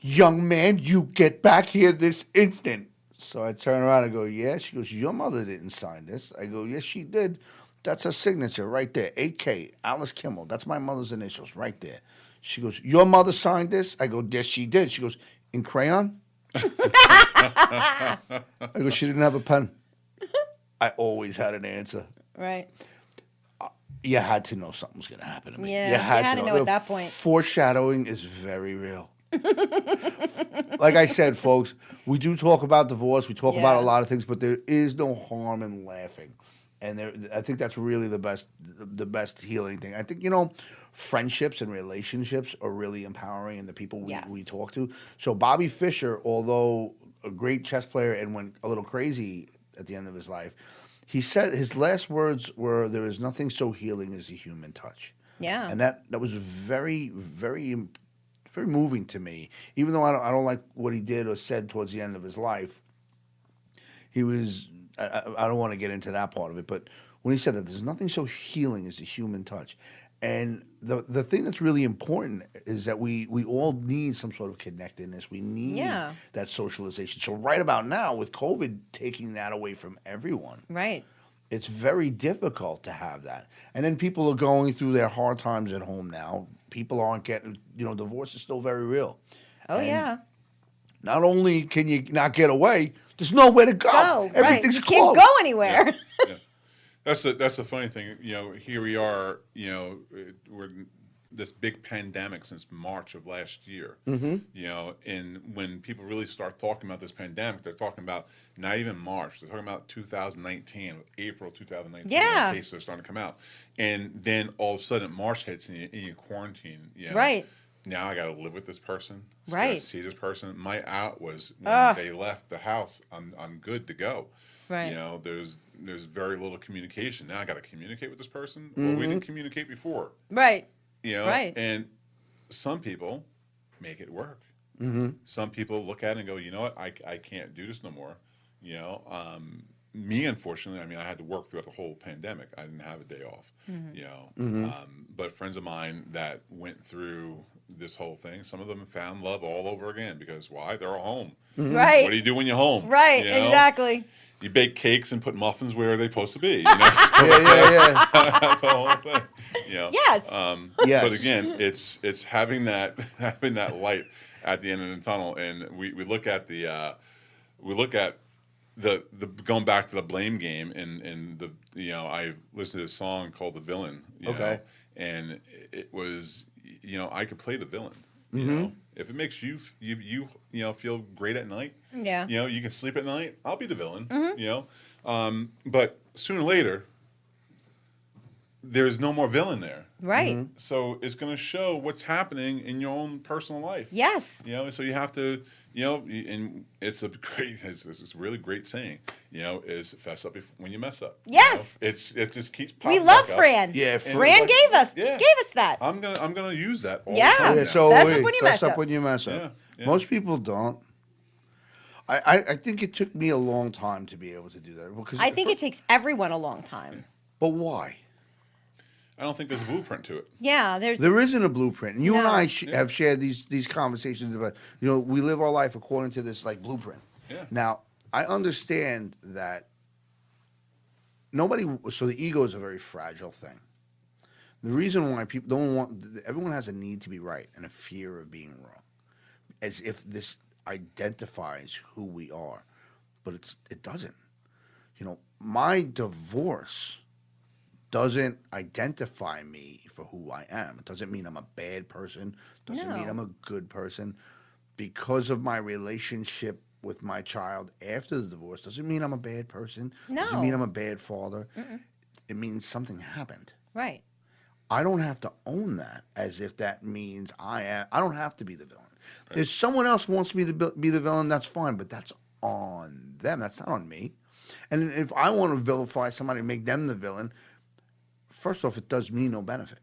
S2: Young man, you get back here this instant. So I turn around and go, yeah. She goes, your mother didn't sign this. I go, yes, she did. That's her signature right there. AK, Alice Kimmel. That's my mother's initials right there. She goes, your mother signed this? I go, yes, she did. She goes, in crayon? I go, she didn't have a pen. I always had an answer.
S3: Right.
S2: You had to know something was going to happen to me.
S3: Yeah, you had to know at that point.
S2: Foreshadowing is very real. Like I said, folks, we do talk about divorce. We talk about a lot of things, but there is no harm in laughing. And I think that's really the best healing thing. I think, friendships and relationships are really empowering in the people we talk to. So Bobby Fischer, although a great chess player and went a little crazy at the end of his life, he said his last words were, there is nothing so healing as the human touch. Yeah. And that was very, very, very moving to me. Even though I don't like what he did or said towards the end of his life, he was, I don't want to get into that part of it, but when he said that there's nothing so healing as the human touch. And the thing that's really important is that we all need some sort of connectedness. We need that socialization. So right about now, with COVID taking that away from everyone, right, it's very difficult to have that. And then people are going through their hard times at home now. People aren't getting, divorce is still very real. Oh, and not only can you not get away, there's nowhere to go. Everything's
S3: closed. You can't go anywhere.
S4: Yeah. That's the funny thing. Here we are. We're this big pandemic since March of last year. And when people really start talking about this pandemic, they're talking about not even March. They're talking about 2019, April 2019. Yeah. Cases are starting to come out, and then all of a sudden March hits and you quarantine. Right. Now I got to live with this person. Right. See this person. My out was when they left the house. I'm good to go. Right. There's very little communication. Now I got to communicate with this person. Well, we didn't communicate before. Right. Right. And some people make it work. Some people look at it and go, you know what, I can't do this no more. Me, unfortunately, I had to work throughout the whole pandemic. I didn't have a day off. But friends of mine that went through this whole thing, some of them found love all over again because why? They're all home. Right. What do you do when you're home? Right. Exactly. You bake cakes and put muffins where they're supposed to be. Yeah. That's the whole thing. Yes. Yes. But again, it's having that light at the end of the tunnel, and we look at the going back to the blame game, and I listened to a song called "The Villain." Okay. And it was I could play the villain. If it makes you feel great at night, you can sleep at night. I'll be the villain, but sooner or later, there's no more villain there, right? So it's going to show what's happening in your own personal life. Yes, so you have to, and it's a really great saying, is fess up when you mess up. Yes, it just keeps popping. We love Fran. Yeah, Fran gave us that. I'm gonna use that. All the time
S2: so fess up when you mess up. Most people don't. I think it took me a long time to be able to do that. Because
S3: I think it takes everyone a long time.
S2: But why?
S4: I don't think there's a blueprint to it.
S3: Yeah,
S2: There isn't a blueprint. And you and
S3: No.
S2: I have shared these conversations about, we live our life according to this like blueprint.
S4: Yeah.
S2: Now, I understand that so the ego is a very fragile thing. The reason why people everyone has a need to be right and a fear of being wrong, as if this identifies who we are, but it doesn't. My divorce doesn't identify me for who I am. It doesn't mean I'm a bad person. Doesn't mean
S3: No.
S2: I'm a good person. Because of my relationship with my child after the divorce, doesn't mean I'm a bad person. Doesn't mean
S3: No.
S2: I'm a bad father. It means something happened.
S3: Right.
S2: I don't have to own that as if that means I don't have to be the villain. Right. If someone else wants me to be the villain, that's fine, but that's on them. That's not on me. And if I want to vilify somebody and make them the villain, first off, it does me no benefit.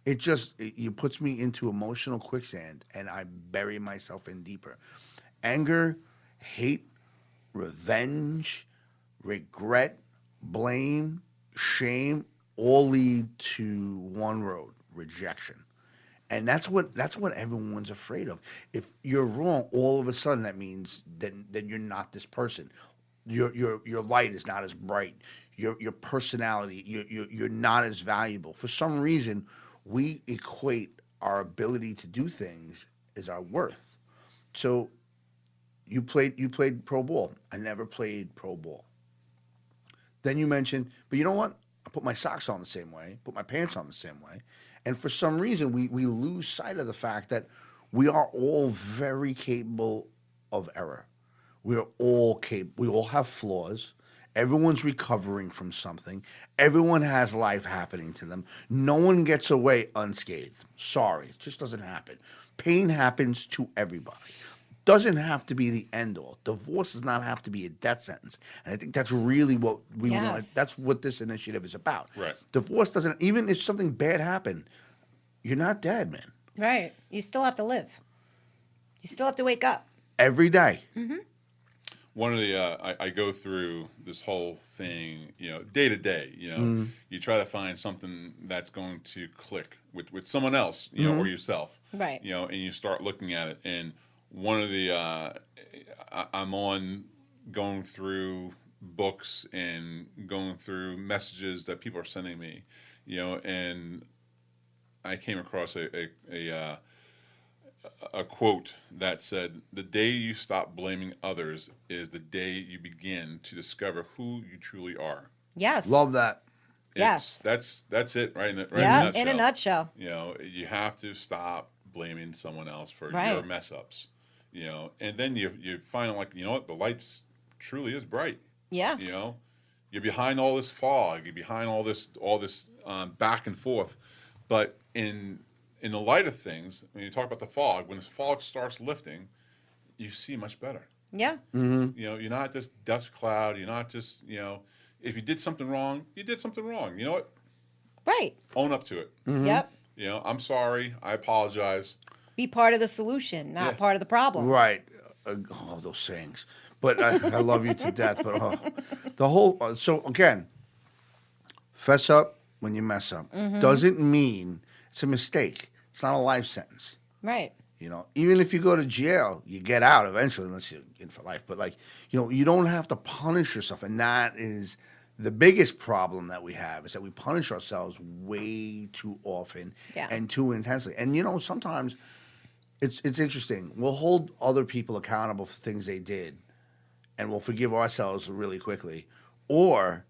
S2: It puts me into emotional quicksand, and I bury myself in deeper. Anger, hate, revenge, regret, blame, shame, all lead to one road: rejection. And that's what everyone's afraid of. If you're wrong, all of a sudden that means that you're not this person. Your light is not as bright. Your personality, you're not as valuable. For some reason, we equate our ability to do things as our worth. So you played pro ball. I never played pro ball. Then you mentioned, but you know what? I put my socks on the same way, put my pants on the same way. And for some reason, we lose sight of the fact that we are all very capable of error. We are all capable. We all have flaws. Everyone's recovering from something. Everyone has life happening to them. No one gets away unscathed. Sorry, it just doesn't happen. Pain happens to everybody. Doesn't have to be the end all. Divorce does not have to be a death sentence. And I think that's really what we want. That's what this initiative is about.
S4: Right.
S2: Divorce doesn't, even if something bad happened, you're not dead, man.
S3: Right. You still have to live. You still have to wake up.
S2: Every day.
S3: Mm-hmm.
S4: One of the I go through this whole thing, day to day. You try to find something that's going to click with someone else, or yourself,
S3: Right?
S4: And you start looking at it. And one of the I'm on going through books and going through messages that people are sending me, and I came across a quote that said, "The day you stop blaming others is the day you begin to discover who you truly are."
S3: Yes.
S2: Love that.
S3: Yes.
S4: That's it, right?
S3: In a nutshell.
S4: You have to stop blaming someone else for
S3: Right.
S4: your mess ups. And then you find like, what, the lights truly is bright.
S3: Yeah.
S4: You're behind all this fog. You're behind all this back and forth, but in the light of things, when you talk about the fog, when the fog starts lifting, you see much better.
S3: Yeah.
S2: Mm-hmm.
S4: You're not just dust cloud. You're not just, if you did something wrong, you did something wrong. You know what?
S3: Right.
S4: Own up to it.
S2: Mm-hmm.
S3: Yep.
S4: I'm sorry. I apologize.
S3: Be part of the solution, not part of the problem.
S2: Right. Those sayings. But I love you to death. But the whole, so again, fess up when you mess up.
S3: Mm-hmm.
S2: Doesn't mean it's a mistake. It's not a life sentence.
S3: Right.
S2: Even if you go to jail, you get out eventually, unless you're in for life. But you don't have to punish yourself. And that is the biggest problem that we have, is that we punish ourselves way too often and too intensely. And sometimes it's interesting. We'll hold other people accountable for things they did, and we'll forgive ourselves really quickly. Or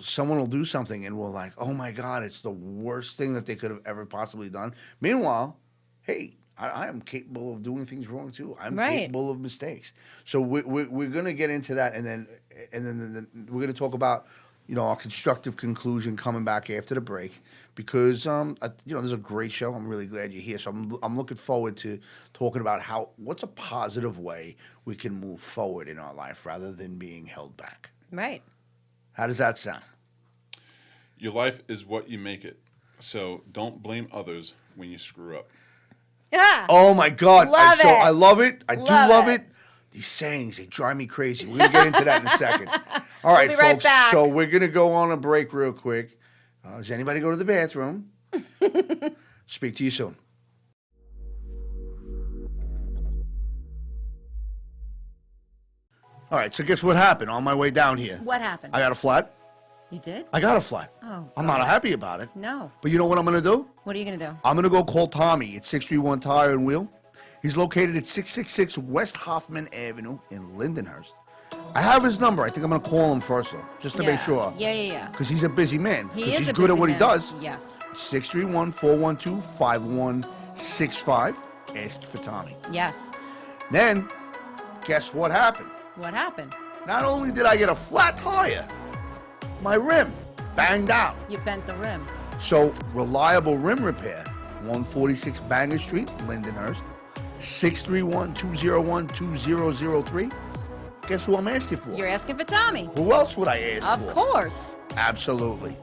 S2: someone will do something and we're like, oh my God, it's the worst thing that they could have ever possibly done. Meanwhile, hey, I am capable of doing things wrong too. I'm capable of mistakes. So we're going to get into that, and then we're going to talk about our constructive conclusion coming back after the break, because there's a great show. I'm really glad you're here. So I'm looking forward to talking about what's a positive way we can move forward in our life rather than being held back.
S3: Right.
S2: How does that sound?
S4: Your life is what you make it. So don't blame others when you screw up.
S3: Yeah.
S2: Oh my God!
S3: Love it.
S2: I love it. I do love it. These sayings, they drive me crazy. We're going to get into that in a second. All right,
S3: We'll be right
S2: folks.
S3: back.
S2: So we're going to go on a break real quick. Does anybody go to the bathroom? Speak to you soon. All right, so guess what happened on my way down here?
S3: What happened?
S2: I got a flat.
S3: You did?
S2: I got a flat.
S3: Oh,
S2: I'm not happy about it.
S3: No.
S2: But you know what I'm going to do?
S3: What are you going to do?
S2: I'm going to go call Tommy at 631 Tire and Wheel. He's located at 666 West Hoffman Avenue in Lindenhurst. I have his number. I think I'm going to call him first, though, just to make sure.
S3: Yeah.
S2: Because he's a busy man.
S3: He
S2: Because
S3: is
S2: he's good at what he does.
S3: Yes.
S2: 631-412-5165. Ask for Tommy.
S3: Yes.
S2: Then, guess what happened?
S3: What happened?
S2: Not only did I get a flat tire, my rim banged out.
S3: You bent the rim.
S2: So, Reliable Rim Repair, 146 Banger Street, Lindenhurst, 631-201-2003. Guess who I'm asking for?
S3: You're asking for Tommy.
S2: Who else would I ask for?
S3: Of course.
S2: Absolutely.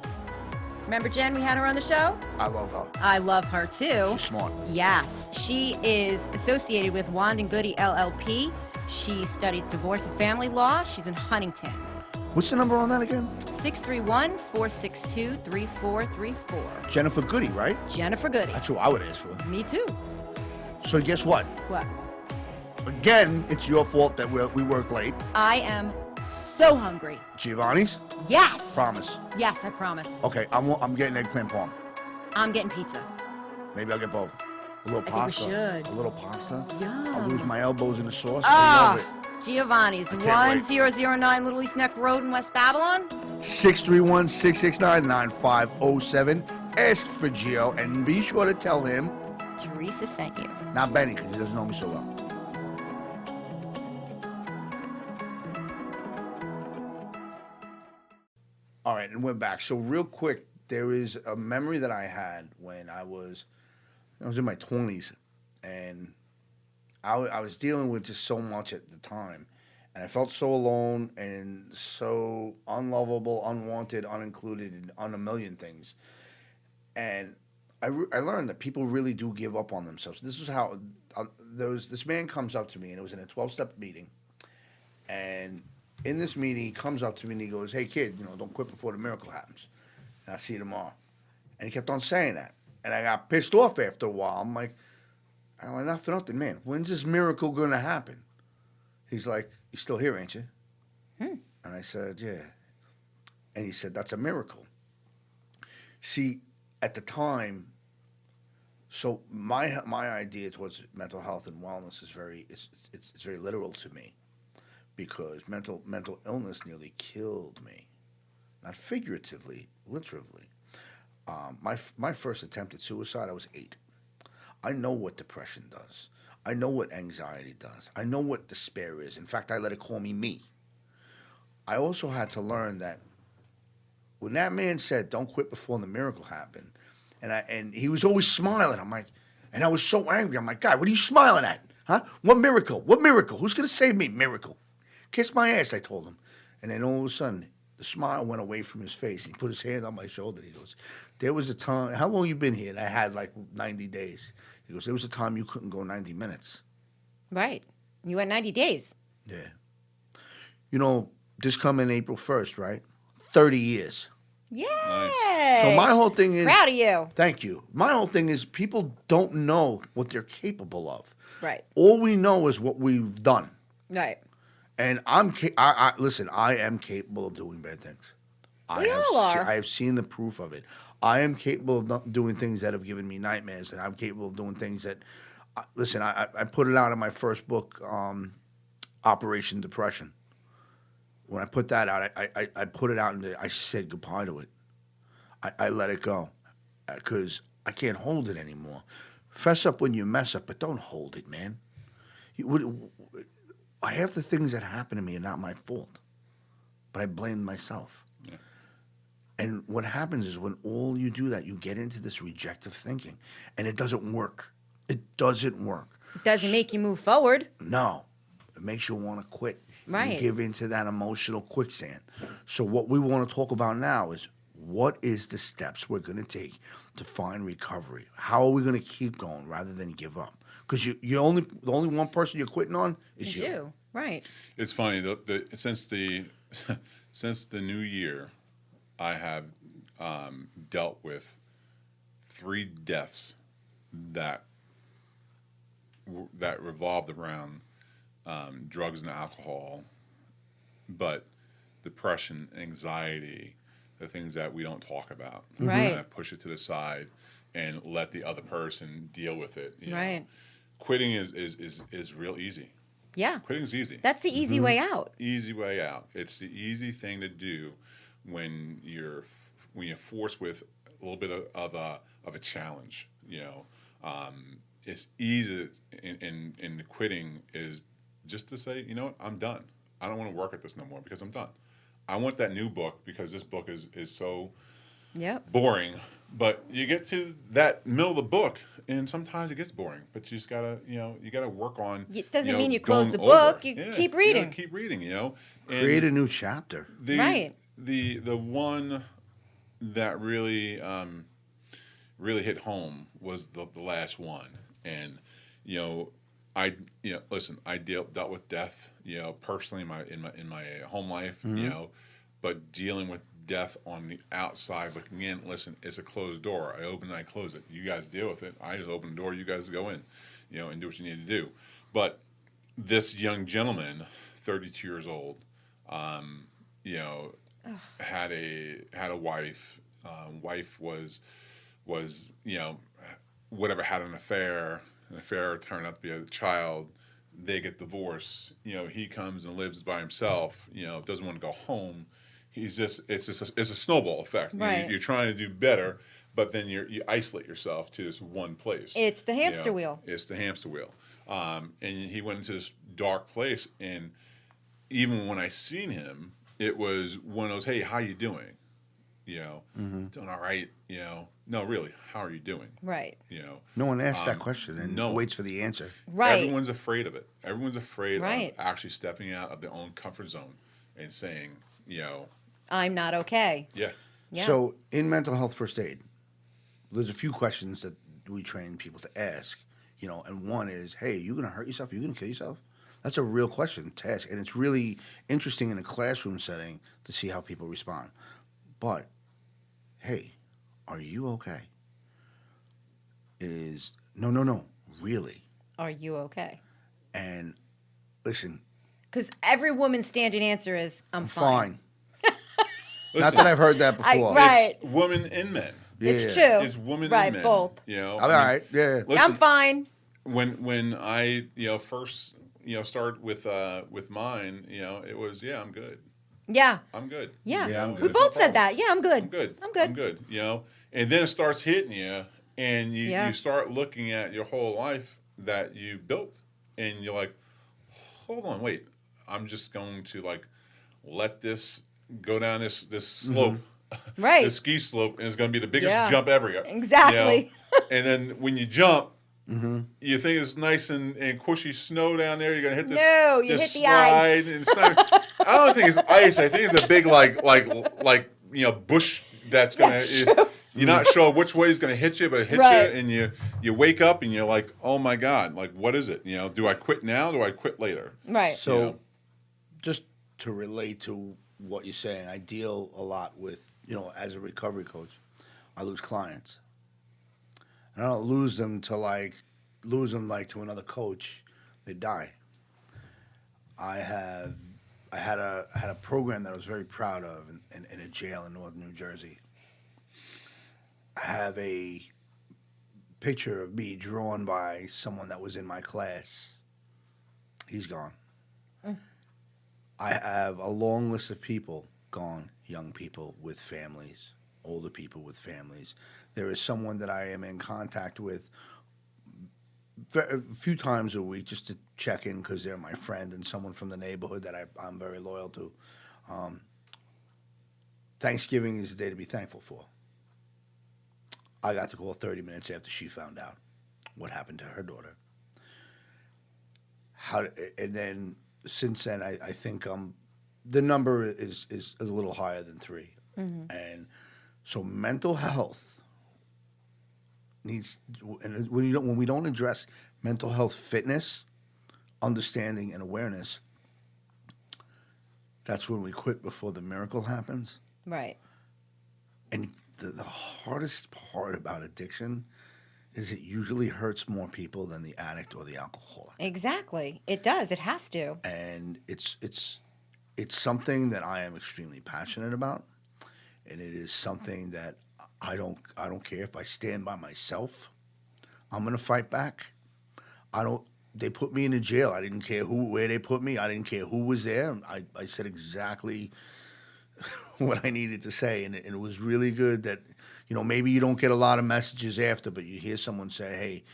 S3: Remember Jen, we had her on the show?
S2: I love her.
S3: I love her too.
S2: She's smart.
S3: Yes. She is associated with Wand and Goody LLP. She studies divorce and family law. She's in Huntington.
S2: What's the number on that again?
S3: 631-462-3434.
S2: Jennifer Goody, right?
S3: Jennifer Goody.
S2: That's who I would ask for.
S3: Me too.
S2: So guess what?
S3: What?
S2: Again, it's your fault that we worked late.
S3: I am so hungry.
S2: Giovanni's?
S3: Yes.
S2: Promise.
S3: Yes, I promise.
S2: Okay, I'm getting eggplant parm.
S3: I'm getting pizza.
S2: Maybe I'll get both. A little
S3: I
S2: pasta.
S3: think we should.
S2: A little pasta.
S3: Yum.
S2: I'll lose my elbows in the sauce. I
S3: Ah,
S2: love it.
S3: Giovanni's,
S2: I can't wait.
S3: 1009 Little East Neck Road in West Babylon.
S2: 631-669-9507. Ask for Gio and be sure to tell him,
S3: Theresa sent you.
S2: not Benny, because he doesn't know me so well. All right, and we're back. So real quick, there is a memory that I had when I was in my 20s, and I was dealing with just so much at the time, and I felt so alone and so unlovable, unwanted, unincluded, and on a million things. And I learned that people really do give up on themselves. This is how this man comes up to me, and it was in a 12-step meeting, and in this meeting, he comes up to me and he goes, "Hey, kid, don't quit before the miracle happens. And I'll see you tomorrow." And he kept on saying that. And I got pissed off after a while. I'm like, not for nothing, man. When's this miracle going to happen? He's like, "You still here, ain't you?" And I said, "Yeah." And he said, "That's a miracle." See, at the time, so my idea towards mental health and wellness is very literal to me. Because mental illness nearly killed me, not figuratively, literally. My first attempt at suicide, I was 8. I know what depression does. I know what anxiety does. I know what despair is. In fact, I let it call me. I also had to learn that when that man said, "Don't quit before the miracle happened," and he was always smiling. I'm like, and I was so angry. I'm like, "God, what are you smiling at? Huh? What miracle? What miracle? Who's gonna save me? Miracle." "Kiss my ass," I told him. And then all of a sudden, the smile went away from his face. He put his hand on my shoulder. He goes, "There was a time, how long you been here?" And I had like 90 days. He goes, "There was a time you couldn't go 90 minutes.
S3: Right. You went 90 days.
S2: Yeah. This coming April 1st, right? 30 years.
S3: Yay.
S2: So my whole thing is...
S3: Proud of you.
S2: Thank you. My whole thing is people don't know what they're capable of.
S3: Right.
S2: All we know is what we've done.
S3: Right.
S2: And listen, I am capable of doing bad things.
S3: We all are.
S2: I have seen the proof of it. I am capable of not doing things that have given me nightmares, and I'm capable of doing things that, listen, I put it out in my first book, Operation Depression. When I put that out, I put it out and I said goodbye to it. I let it go because I can't hold it anymore. Fess up when you mess up, but don't hold it, man. Half the things that happen to me are not my fault, but I blame myself.
S4: Yeah.
S2: And what happens is when all you do that, you get into this rejective thinking, and it doesn't work. It doesn't work.
S3: It doesn't make you move forward.
S2: No. It makes you want to quit.
S3: Right.
S2: You give into that emotional quicksand. So what we want to talk about now is what is the steps we're going to take to find recovery? How are we going to keep going rather than give up? Because the only one person you're quitting on is you.
S3: You. Right.
S4: It's funny since the since the new year, I have dealt with 3 deaths that revolved around drugs and alcohol, but depression, anxiety, the things that we don't talk about.
S3: Right.
S4: Kind of push it to the side and let the other person deal with it. You
S3: Right.
S4: know? Quitting is real easy.
S3: Yeah.
S4: Quitting's easy.
S3: That's the easy way out.
S4: Easy way out. It's the easy thing to do when you're forced with a little bit of a challenge. You know, it's easy in the quitting is just to say, you know what, I'm done. I don't want to work at this no more because I'm done. I want that new book because this book is so
S3: Yep.
S4: boring. But you get to that middle of the book, and sometimes it gets boring. But you just gotta, you gotta work on.
S3: It doesn't
S4: you know,
S3: mean you close
S4: going
S3: the
S4: over.
S3: book. You
S4: Yeah,
S3: keep
S4: you
S3: reading.
S4: gotta keep reading. And
S2: Create a new chapter.
S3: Right.
S4: The one that really really hit home was the last one, and listen, I dealt with death, personally in my home life, but dealing with death on the outside looking in. Listen, it's a closed door. I open and I close it. You guys deal with it. I just open the door. You guys go in, and do what you need to do. But this young gentleman, 32 years old, had a wife. Wife was whatever, had an affair. An affair turned out to be a child. They get divorced. He comes and lives by himself. Doesn't want to go home. It's a snowball effect.
S3: Right.
S4: You're trying to do better, but then you isolate yourself to this one place.
S3: It's the hamster wheel.
S4: It's the hamster wheel. And he went into this dark place, and even when I seen him, it was one of those, hey, how you doing? Doing all right. No, really, how are you doing?
S3: Right.
S2: No one asks that question and
S4: no.
S2: waits for the answer.
S3: Right.
S4: Everyone's afraid of it. Everyone's afraid
S3: Right.
S4: of actually stepping out of their own comfort zone and saying,
S3: I'm not okay.
S4: yeah.
S3: Yeah.
S2: So in mental health first aid, there's a few questions that we train people to ask, and one is, hey, you going to hurt yourself? Are you going to kill yourself? That's a real question to ask. And it's really interesting in a classroom setting to see how people respond. But, hey, are you okay? Is, no, really.
S3: Are you okay?
S2: And listen,
S3: Because every woman's standard answer is, I'm fine.
S2: Not
S4: Listen,
S2: that I've heard that before.
S3: Right.
S4: it's women and men.
S3: It's
S2: Yeah.
S3: true.
S4: It's women
S3: right,
S4: and men.
S3: both.
S2: All right, yeah.
S4: Listen,
S3: I'm fine.
S4: When I first started with mine, it was I'm good.
S3: Yeah.
S4: I'm good.
S3: Yeah.
S2: Yeah, I'm
S3: We
S2: good.
S3: both said that. Yeah, I'm good.
S4: I'm good.
S3: I'm good.
S4: I'm good. And then it starts hitting you, and you start looking at your whole life that you built, and you're like, hold on, wait, I'm just going to let this go down this slope,
S3: Right.
S4: this ski slope, and it's going to be the biggest
S3: Yeah.
S4: jump ever.
S3: Exactly.
S4: And then when you jump, you think it's nice and cushy snow down there. You're gonna hit this.
S3: No, you
S4: this
S3: hit the
S4: slide,
S3: ice.
S4: And it's not, I don't think it's ice. I think it's a big bush that's gonna.
S3: That's true.
S4: You're not sure which way is gonna hit you, but it hits
S3: Right.
S4: you, and you wake up and you're like, oh my god, what is it? Do I quit now? Do I quit later?
S3: Right.
S2: So, just to relate to what you're saying, I deal a lot with, as a recovery coach, I lose clients. And I don't lose them to to another coach. They die. I had a program that I was very proud of in a jail in northern New Jersey. I have a picture of me drawn by someone that was in my class. He's gone. I have a long list of people gone, young people with families, older people with families. There is someone that I am in contact with a few times a week just to check in because they're my friend and someone from the neighborhood that I'm very loyal to. Thanksgiving is a day to be thankful for. I got the call 30 minutes after she found out what happened to her daughter. And then since then, I think the number is a little higher than 3. And So mental health needs, and when we don't address mental health fitness, understanding, and awareness, that's when we quit before the miracle happens.
S3: Right.
S2: And the hardest part about addiction is it usually hurts more people than the addict or the alcoholic.
S3: Exactly. It does. It has to.
S2: And it's something that I am extremely passionate about, and it is something that I don't care if I stand by myself. I'm gonna fight back. They put me in a jail. I didn't care where they put me. I didn't care who was there. I said exactly what I needed to say, and it was really good that, maybe you don't get a lot of messages after, but you hear someone say, hey,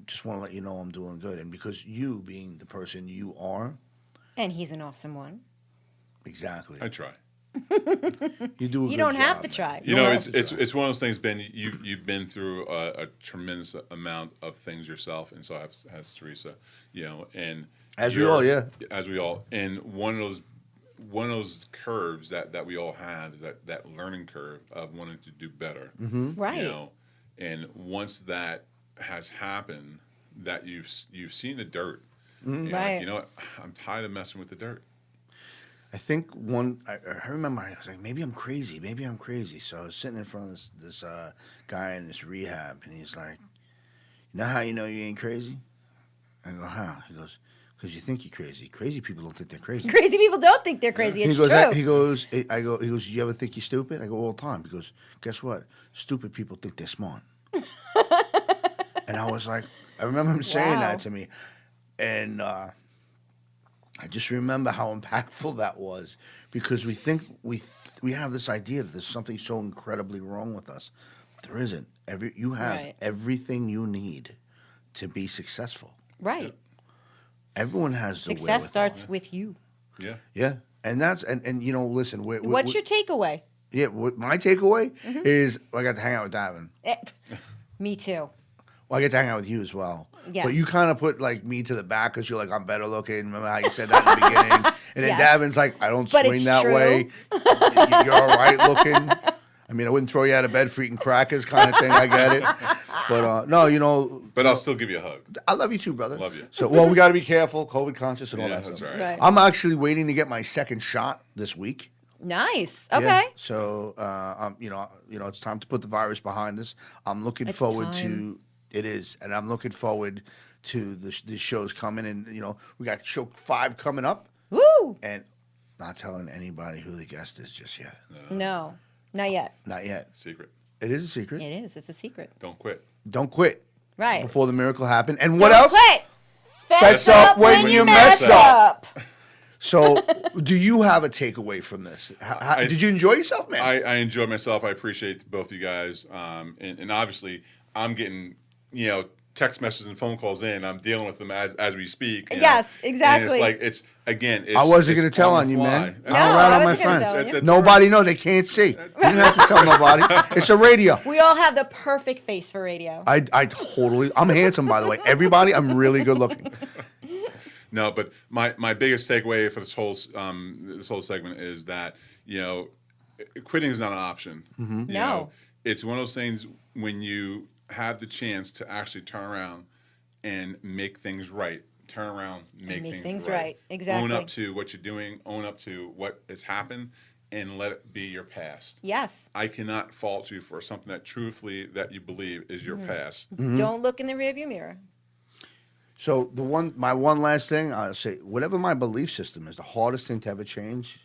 S2: just want to let you know I'm doing good. And because you, being the person you are.
S3: And he's an awesome one.
S2: Exactly.
S4: I try.
S2: You do a
S3: You
S2: good
S3: don't have
S2: job,
S3: to
S2: man.
S3: try.
S4: You know, it's one of those things, Ben. You've been through a tremendous amount of things yourself, and so has Theresa. And
S2: As we all, yeah.
S4: as we all, and one of those curves that we all have is that learning curve of wanting to do better.
S2: Mm-hmm.
S3: Right.
S4: And once that has happened, that you've seen the dirt.
S2: Mm-hmm.
S4: You're
S3: Right.
S4: like, you know what? I'm tired of messing with the dirt.
S2: I think I remember I was like, maybe I'm crazy. So I was sitting in front of this guy in this rehab, and he's like, you know how you know you ain't crazy? I go, how? He goes, because you think you're crazy. Crazy people don't think they're crazy.
S3: Crazy people don't think they're crazy. It's
S2: He goes,
S3: true.
S2: he goes, you ever think you're stupid? I go, all the time. He goes, guess what? Stupid people think they're smart. And I was like, I remember him saying
S3: Wow.
S2: that to me. And I just remember how impactful that was, because we think we have this idea that there's something so incredibly wrong with us. There isn't. You have
S3: Right.
S2: everything you need to be successful.
S3: Right.
S2: Everyone has the
S3: Success
S2: wherewithal.
S3: starts with you.
S4: Yeah.
S2: Yeah, and that's and listen.
S3: What's your takeaway?
S2: Yeah, my takeaway
S3: Mm-hmm.
S2: is I got to hang out with Davin.
S3: Me too.
S2: Well, I get to hang out with you as well.
S3: Yeah.
S2: But you kind of put like me to the back because you're like, I'm better looking. Remember how you said that in the beginning? And then
S3: Yes.
S2: Davin's like, I don't
S3: But
S2: swing
S3: it's
S2: that
S3: true.
S2: way. You're all right looking. I mean, I wouldn't throw you out of bed for eating crackers kind of thing. I get it. But no,
S4: But I'll still give you a hug.
S2: I love you too, brother.
S4: Love you.
S2: So, we got to be careful, COVID conscious and all
S4: Yeah,
S2: that
S4: that's
S2: stuff.
S4: right.
S3: Right.
S2: I'm actually waiting to get my second shot this week.
S3: Nice.
S2: Yeah.
S3: Okay.
S2: So, it's time to put the virus behind us. I'm looking
S3: It's
S2: forward
S3: time.
S2: to it is, and I'm looking forward to the shows coming. And we got show 5 coming up,
S3: Woo!
S2: and not telling anybody who the guest is just yet.
S3: No, not yet.
S2: Not yet.
S4: Secret.
S2: It is a secret.
S3: It is. It's a secret.
S4: Don't quit.
S2: Don't quit
S3: Right.
S2: before the miracle happened. And what
S3: Don't
S2: else?
S3: Quit.
S2: Fess up when you mess
S3: up.
S2: So, do you have a takeaway from this? Did you enjoy yourself, man?
S4: I enjoy myself. I appreciate both of you guys. And obviously, I'm getting, text messages and phone calls in. I'm dealing with them as we speak.
S3: Yes, exactly.
S4: And it's
S2: I wasn't going to tell on
S4: the
S2: you,
S4: fly.
S2: man.
S3: No,
S2: I'm around
S3: I
S2: on my
S3: wasn't gonna
S2: friends.
S3: tell you.
S4: That's
S2: Nobody know. They can't see. You don't have to tell nobody. It's a radio.
S3: We all have the perfect face for radio.
S2: I totally. I'm handsome, by the way. Everybody, I'm really good looking.
S4: No, but my biggest takeaway for this whole segment is that quitting is not an option.
S2: Mm-hmm.
S4: You
S3: No.
S4: know, it's one of those things when you have the chance to actually turn around and make things right. Turn around, make things right.
S3: Exactly.
S4: Own up to what you're doing. Own up to what has happened, and let it be your past.
S3: Yes.
S4: I cannot fault you for something that truthfully that you believe is your past.
S2: Mm-hmm.
S3: Don't look in the rearview mirror.
S2: So my one last thing, I'll say, whatever my belief system is, the hardest thing to ever change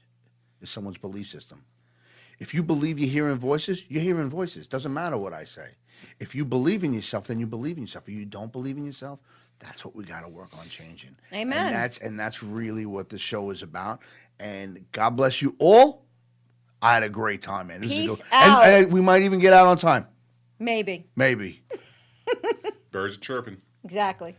S2: is someone's belief system. If you believe you're hearing voices, you're hearing voices. Doesn't matter what I say. If you believe in yourself, then you believe in yourself. If you don't believe in yourself, that's what we got to work on changing.
S3: Amen.
S2: And that's really what the show is about. And God bless you all. I had a great time, man. This
S3: Peace
S2: is
S3: out.
S2: And we might even get out on time.
S3: Maybe.
S2: Maybe.
S4: Birds are chirping.
S3: Exactly.